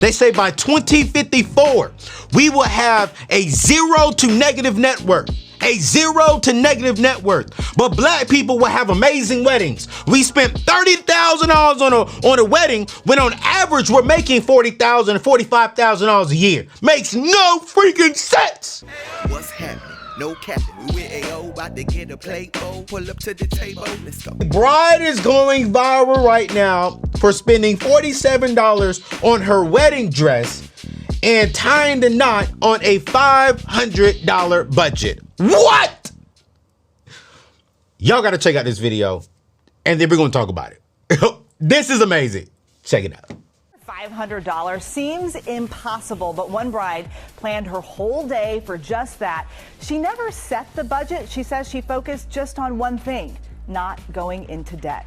They say by 2054, we will have a zero to negative net worth. A zero to negative net worth. But black people will have amazing weddings. We spent $30,000 on a wedding when on average we're making $40,000 and $45,000 a year. Makes no freaking sense. What's happening? No captain. We with AO about to get a plate bowl. Pull up to the table. Let's go. Bride is going viral right now for spending $47 on her wedding dress and tying the knot on a $500 budget. What? Y'all got to check out this video and then we're going to talk about it. This is amazing. Check it out. $500 seems impossible, but one bride planned her whole day for just that. She never set the budget. She says she focused just on one thing, not going into debt.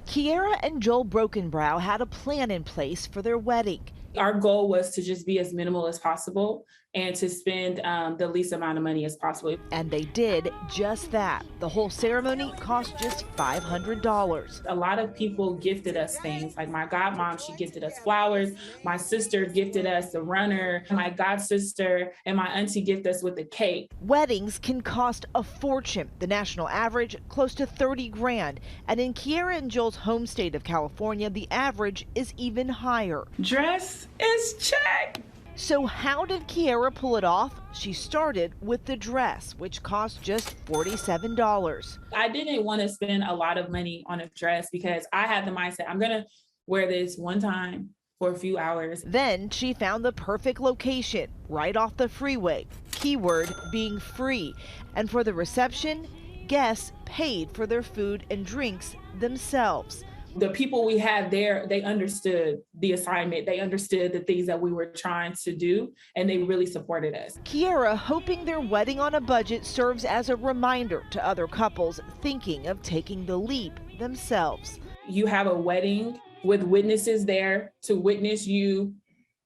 Kiera and Joel Brokenbrow had a plan in place for their wedding. Our goal was to just be as minimal as possible and to spend the least amount of money as possible. And they did just that. The whole ceremony cost just $500. A lot of people gifted us things. Like my godmom, she gifted us flowers. My sister gifted us a runner. My godsister and my auntie gifted us with a cake. Weddings can cost a fortune. The national average, close to 30 grand. And in Kiera and Joel's home state of California, the average is even higher. Dress is check. So how did Kiera pull it off? She started with the dress, which cost just $47. I didn't want to spend a lot of money on a dress because I had the mindset, I'm going to wear this one time for a few hours. Then she found the perfect location, right off the freeway. Keyword being free. And for the reception, guests paid for their food and drinks themselves. The people we had there, they understood the assignment. They understood the things that we were trying to do, and they really supported us. Kiera hoping their wedding on a budget serves as a reminder to other couples thinking of taking the leap themselves. You have a wedding with witnesses there to witness you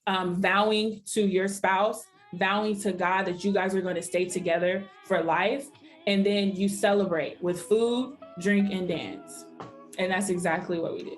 vowing to your spouse, vowing to God that you guys are going to stay together for life. And then you celebrate with food, drink, and dance. And that's exactly what we did.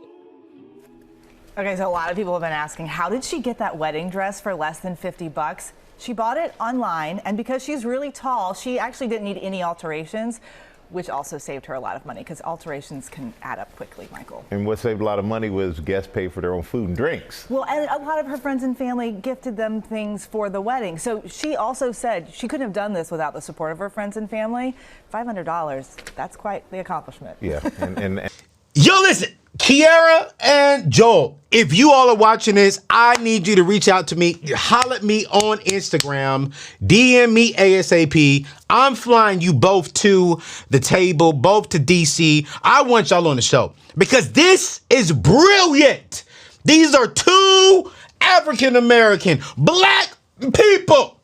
Okay, so a lot of people have been asking, how did she get that wedding dress for less than 50 bucks? She bought it online, and because she's really tall, she actually didn't need any alterations, which also saved her a lot of money because alterations can add up quickly, Michael. And what saved a lot of money was guests paid for their own food and drinks. Well, and a lot of her friends and family gifted them things for the wedding. So she also said she couldn't have done this without the support of her friends and family. $500, that's quite the accomplishment. Yeah, and Yo, listen, Kiera and Joel, if you all are watching this, I need you to reach out to me. Holler at me on Instagram. DM me ASAP. I'm flying you both to the table, both to DC. I want y'all on the show because this is brilliant. These are two African-American black people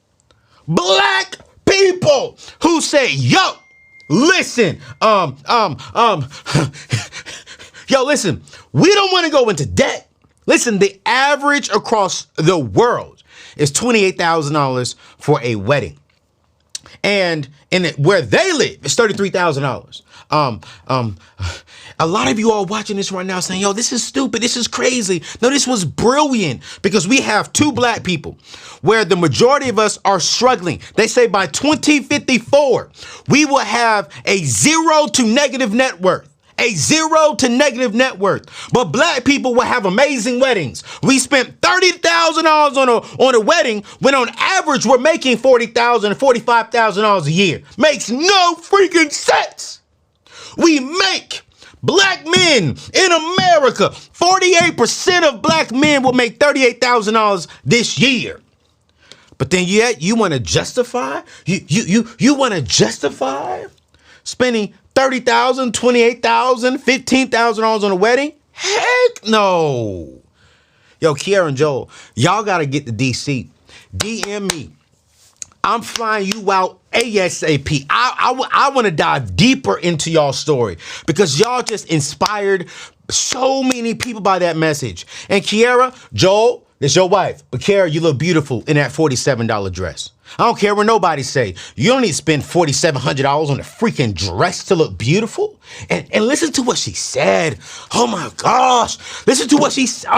who say, yo, listen, yo, listen, we don't want to go into debt. Listen, the average across the world is $28,000 for a wedding. And where they live, it's $33,000. A lot of you all watching this right now saying, yo, this is stupid. This is crazy. No, this was brilliant because we have two black people where the majority of us are struggling. They say by 2054, we will have a zero to negative net worth. A zero to negative net worth. But black people will have amazing weddings. We spent $30,000 on a wedding when on average we're making $40,000 and $45,000 a year. Makes no freaking sense. We make black men in America, 48% of black men will make $38,000 this year. But then yet you want to justify? You want to justify spending $30,000, $28,000, $15,000 on a wedding? Heck no. Yo, Kiera and Joel, y'all got to get to DC. DM me. I'm flying you out ASAP. I want to dive deeper into y'all's story because y'all just inspired so many people by that message. And Kiera, Joel, It's your wife. But Kara, you look beautiful in that $47 dress. I don't care what nobody say. You don't need to spend $4,700 on a freaking dress to look beautiful. And listen to what she said. Oh my gosh. Listen to what she said.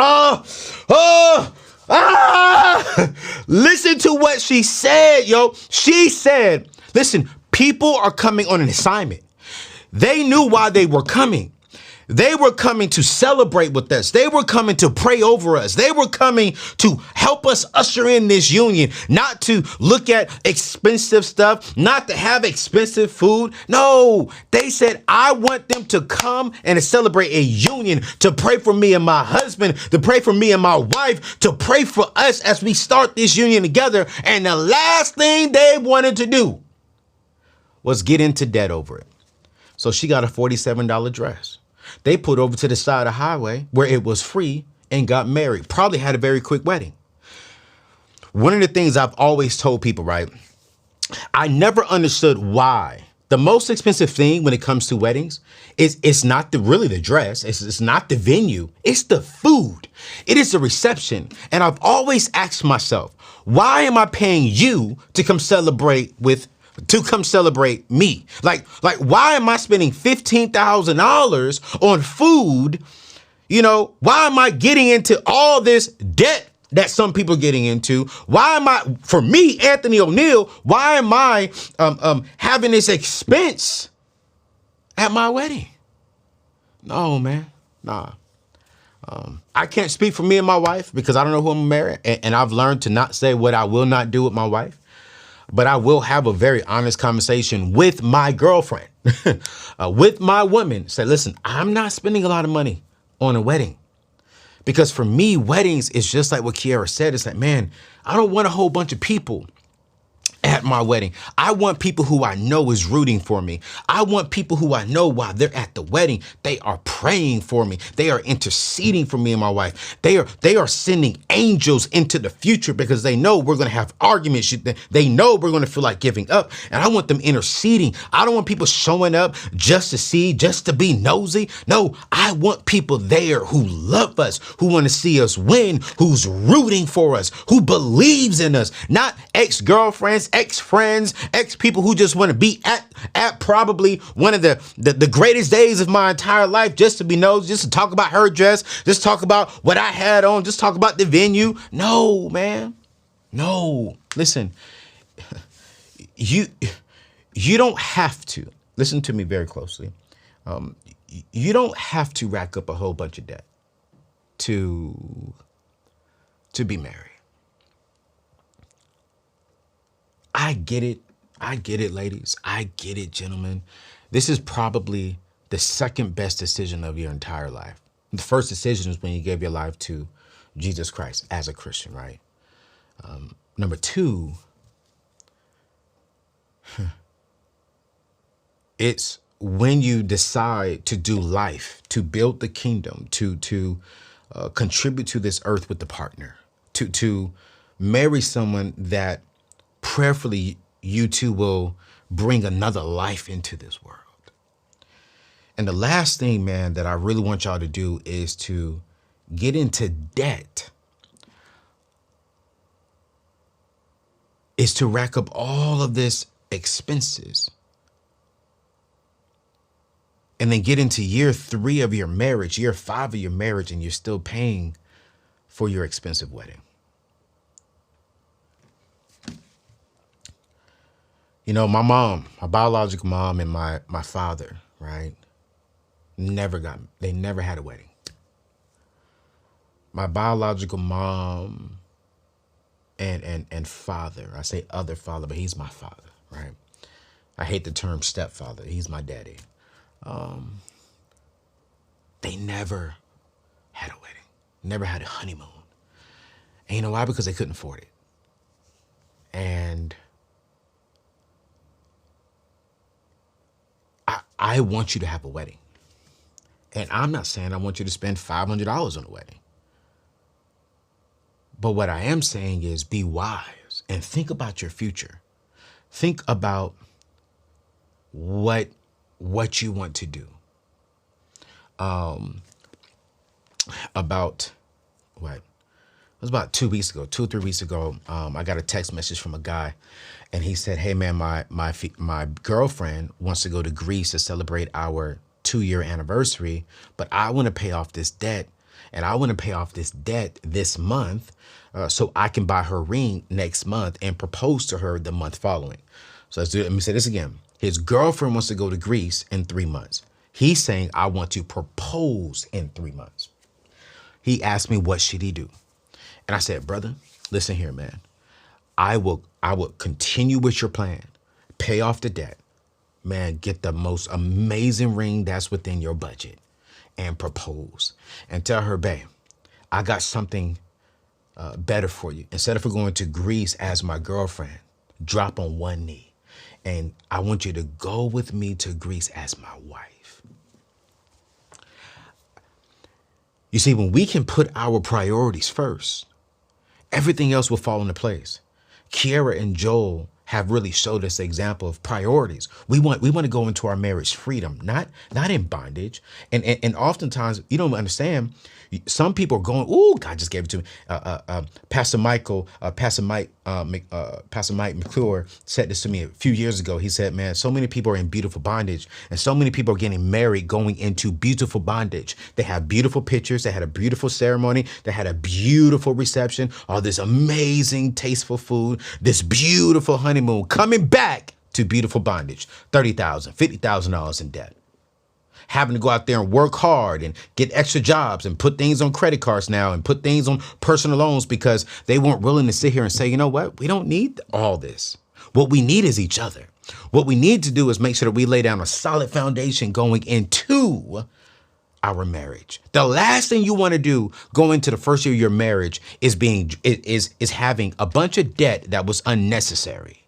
Listen to what she said, yo. She said, listen, people are coming on an assignment. They knew why they were coming. They were coming to celebrate with us. They were coming to pray over us. They were coming to help us usher in this union, not to look at expensive stuff, not to have expensive food. No, they said, I want them to come and to celebrate a union, to pray for me and my husband, to pray for me and my wife, to pray for us as we start this union together. And the last thing they wanted to do was get into debt over it. So she got a $47 dress. They put over to the side of the highway where it was free and got married. Probably had a very quick wedding. One of the things I've always told people, right? I never understood why the most expensive thing when it comes to weddings is it's not really the dress. It's not the venue. It's the food. It is the reception. And I've always asked myself, why am I paying you to come celebrate me? Like, why am I spending $15,000 on food? You know, why am I getting into all this debt that some people are getting into? Why am I, for me, Anthony ONeal, why am I having this expense at my wedding? No, man, nah. I can't speak for me and my wife because I don't know who I'm marrying. And I've learned to not say what I will not do with my wife. But I will have a very honest conversation with my girlfriend, with my woman. Say, listen, I'm not spending a lot of money on a wedding. Because for me, weddings is just like what Kiara said. It's like, man, I don't want a whole bunch of people at my wedding. I want people who I know is rooting for me. I want people who I know while they're at the wedding, they are praying for me. They are interceding for me and my wife. They are sending angels into the future because they know we're going to have arguments. They know we're going to feel like giving up. And I want them interceding. I don't want people showing up just to see, just to be nosy. No, I want people there who love us, who want to see us win, who's rooting for us, who believes in us, not ex-girlfriends, ex-friends, ex-people who just want to be at probably one of the greatest days of my entire life just to be nosy, just to talk about her dress, just talk about what I had on, just talk about the venue. No, man. No. Listen, you don't have to, listen to me very closely. You don't have to rack up a whole bunch of debt to be married. I get it. I get it, ladies. I get it, gentlemen. This is probably the second best decision of your entire life. The first decision is when you gave your life to Jesus Christ as a Christian, right? Number two, it's when you decide to do life, to build the kingdom, to contribute to this earth with the partner, to marry someone that prayerfully you two will bring another life into this world. And the last thing, man, that I really want y'all to do is to get into debt, is to rack up all of this expenses and then get into year 3 of your marriage, year 5 of your marriage, and you're still paying for your expensive wedding. You know, my mom, my biological mom and my father, right, they never had a wedding. My biological mom and father, I say other father, but he's my father, right? I hate the term stepfather. He's my daddy. They never had a wedding, never had a honeymoon. And you know why? Because they couldn't afford it. And I want you to have a wedding. And I'm not saying I want you to spend $500 on a wedding. But what I am saying is be wise and think about your future. Think about what you want to do. About what? was about 2 weeks ago, 2 or 3 weeks ago. I got a text message from a guy, and he said, "Hey man, my girlfriend wants to go to Greece to celebrate our 2-year anniversary, but I want to pay off this debt, and I want to pay off this debt this month, so I can buy her ring next month and propose to her the month following." So let me say this again. His girlfriend wants to go to Greece in 3 months. He's saying, "I want to propose in 3 months." He asked me, what should he do? And I said, "Brother, listen here, man. I will continue with your plan. Pay off the debt. Man, get the most amazing ring that's within your budget and propose. And tell her, babe, I got something better for you. Instead of going to Greece as my girlfriend, drop on one knee. And I want you to go with me to Greece as my wife." You see, when we can put our priorities first, everything else will fall into place. Kiara and Joel have really showed us the example of priorities. We want to go into our marriage freedom, not in bondage. And oftentimes you don't understand. Some people are going, "Ooh, God just gave it to me." Pastor Mike McClure said this to me a few years ago. He said, "Man, so many people are in beautiful bondage, and so many people are getting married going into beautiful bondage. They have beautiful pictures. They had a beautiful ceremony. They had a beautiful reception. All this amazing, tasteful food, this beautiful honeymoon, coming back to beautiful bondage. $30,000, $50,000 in debt. Having to go out there and work hard and get extra jobs and put things on credit cards now and put things on personal loans because they weren't willing to sit here and say, you know what? We don't need all this. What we need is each other. What we need to do is make sure that we lay down a solid foundation going into our marriage. The last thing you want to do going into the first year of your marriage is having a bunch of debt that was unnecessary.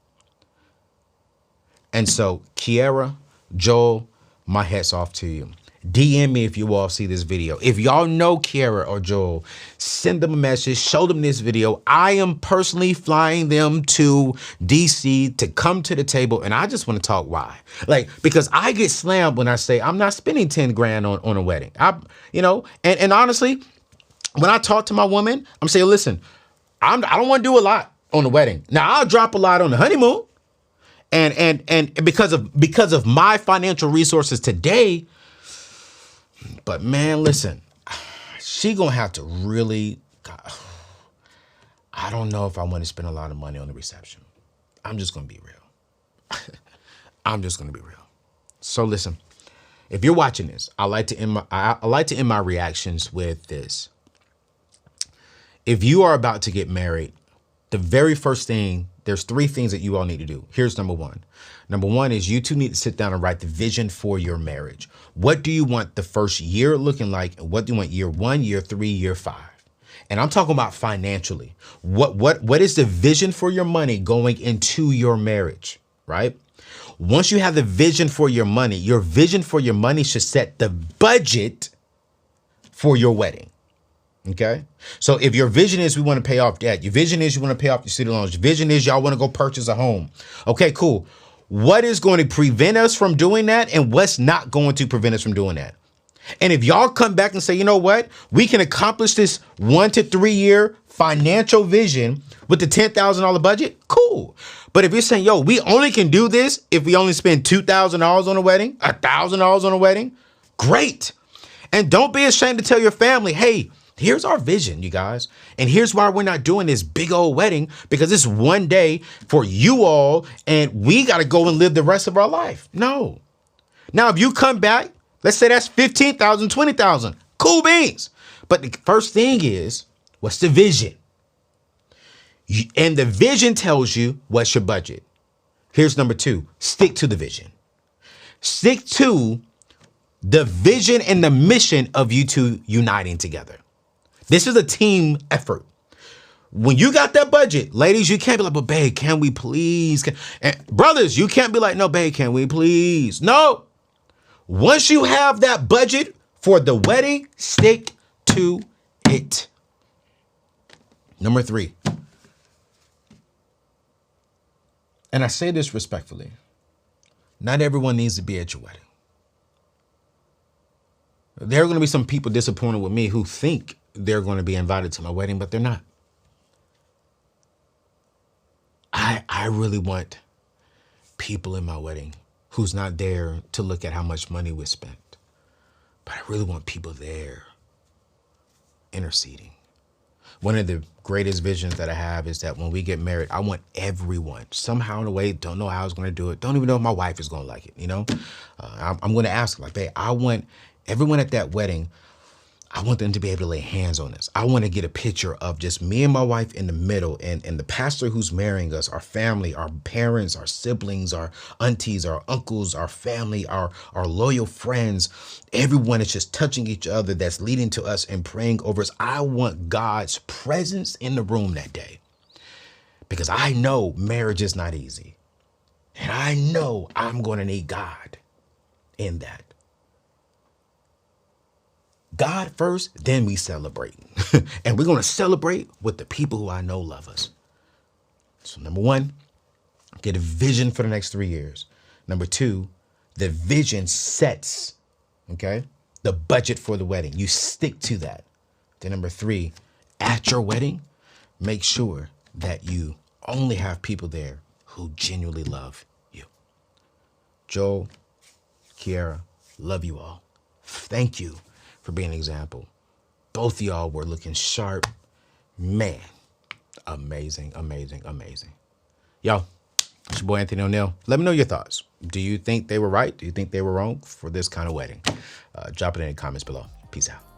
And so, Kiara, Joel, my hat's off to you. DM me if you all see this video. If y'all know Kiara or Joel, send them a message, show them this video. I am personally flying them to DC to come to the table, and I just want to talk why. Because I get slammed when I say I'm not spending 10 grand on a wedding. And honestly, when I talk to my woman, I'm saying, listen, I don't want to do a lot on the wedding. Now, I'll drop a lot on the honeymoon. And because of my financial resources today, but man, listen, she gonna have to really, I don't know if I want to spend a lot of money on the reception. I'm just gonna be real. I'm just gonna be real. So listen, if you're watching this, I like to end my reactions with this. If you are about to get married, the very first thing, there's 3 things that you all need to do. Here's number 1. Number 1 is you two need to sit down and write the vision for your marriage. What do you want the first year looking like? And what do you want year 1, year 3, year 5? And I'm talking about financially. What is the vision for your money going into your marriage, right? Once you have the vision for your vision for your money should set the budget for your wedding. Okay. So if your vision is we want to pay off debt, your vision is you want to pay off your student loans, your vision is y'all want to go purchase a home. Okay, cool. What is going to prevent us from doing that and what's not going to prevent us from doing that? And if y'all come back and say, you know what, we can accomplish this 1 to 3 year financial vision with the $10,000 budget, cool. But if you're saying, yo, we only can do this if we only spend $2,000 on a wedding, $1,000 on a wedding, great. And don't be ashamed to tell your family, hey, here's our vision, you guys. And here's why we're not doing this big old wedding, because it's one day for you all and we got to go and live the rest of our life. No. Now, if you come back, let's say that's $15,000, $20,000, cool beans. But the first thing is, what's the vision? And the vision tells you what's your budget. Here's number 2, stick to the vision. Stick to the vision and the mission of you two uniting together. This is a team effort. When you got that budget, ladies, you can't be like, but babe, can we please? And brothers, you can't be like, no, babe, can we please? No. Once you have that budget for the wedding, stick to it. Number 3. And I say this respectfully. Not everyone needs to be at your wedding. There are going to be some people disappointed with me who think they're going to be invited to my wedding, but they're not. I really want people in my wedding who's not there to look at how much money we spent, but I really want people there interceding. One of the greatest visions that I have is that when we get married, I want everyone, somehow in a way, don't know how I was going to do it, don't even know if my wife is going to like it, you know? I'm going to ask, like, babe, I want everyone at that wedding, I want them to be able to lay hands on us. I want to get a picture of just me and my wife in the middle, and the pastor who's marrying us, our family, our parents, our siblings, our aunties, our uncles, our family, our loyal friends. Everyone is just touching each other, that's leading to us and praying over us. I want God's presence in the room that day, because I know marriage is not easy. And I know I'm going to need God in that. God first, then we celebrate. And we're going to celebrate with the people who I know love us. So number one, get a vision for the next 3 years. Number two, the vision sets, okay, the budget for the wedding. You stick to that. Then number three, at your wedding, make sure that you only have people there who genuinely love you. Joel, Kiara, love you all. Thank you for being an example. Both of y'all were looking sharp. Man, amazing, amazing, amazing. Y'all, it's your boy Anthony ONeal. Let me know your thoughts. Do you think they were right? Do you think they were wrong for this kind of wedding? Drop it in the comments below. Peace out.